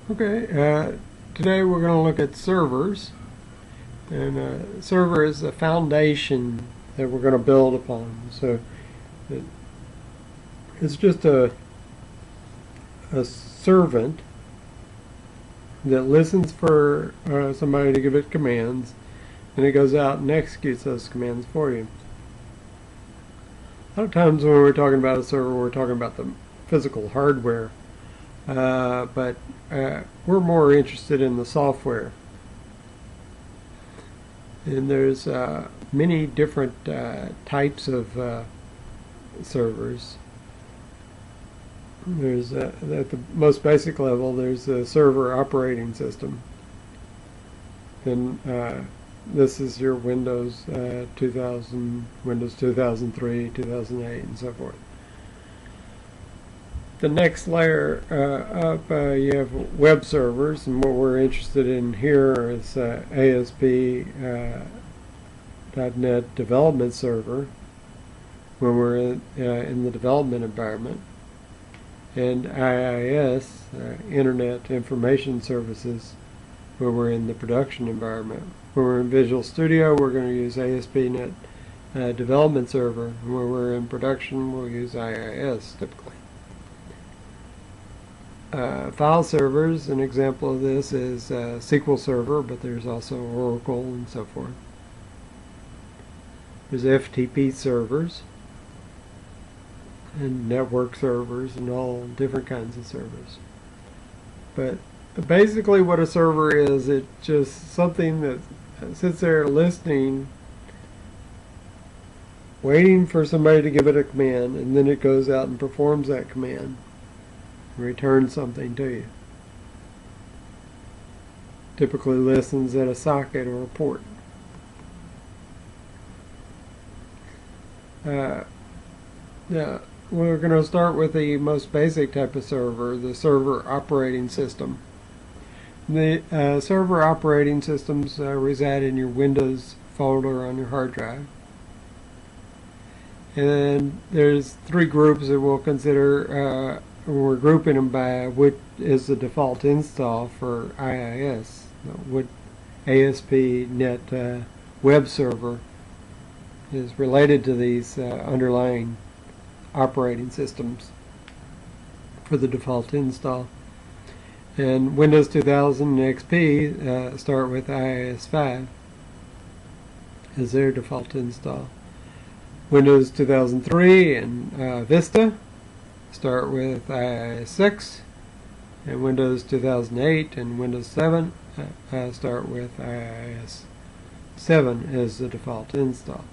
Okay, today we're going to look at servers, and a server is a foundation that we're going to build upon. So it's just a servant that listens for somebody to give it commands, and it goes out and executes those commands for you. A lot of times when we're talking about a server, we're talking about the physical hardware. But we're more interested in the software, and there's many different types of servers. There's at the most basic level, there's the server operating system. Then this is your Windows 2000, Windows 2003, 2008, and so forth. The next layer up, you have web servers, and what we're interested in here is ASP.NET Development Server when we're in the development environment, and IIS, Internet Information Services, when we're in the production environment. When we're in Visual Studio, we're going to use ASP.NET Development Server, and when we're in production, we'll use IIS typically. File servers, an example of this is SQL Server, but there's also Oracle and so forth. There's FTP servers and network servers and all different kinds of servers. But basically what a server is, it's just something that sits there listening, waiting for somebody to give it a command, and then it goes out and performs that command. Return something to you. Typically listens at a socket or a port. Now we're going to start with the most basic type of server, the server operating system. The server operating systems reside in your Windows folder on your hard drive. And there's three groups that we'll consider. We're grouping them by what is the default install for IIS, what ASP.NET web server is related to these underlying operating systems for the default install. And Windows 2000 and XP start with IIS 5 as their default install. Windows 2003 and Vista start with IIS 6, and Windows 2008 and Windows 7 start with IIS 7 as the default install.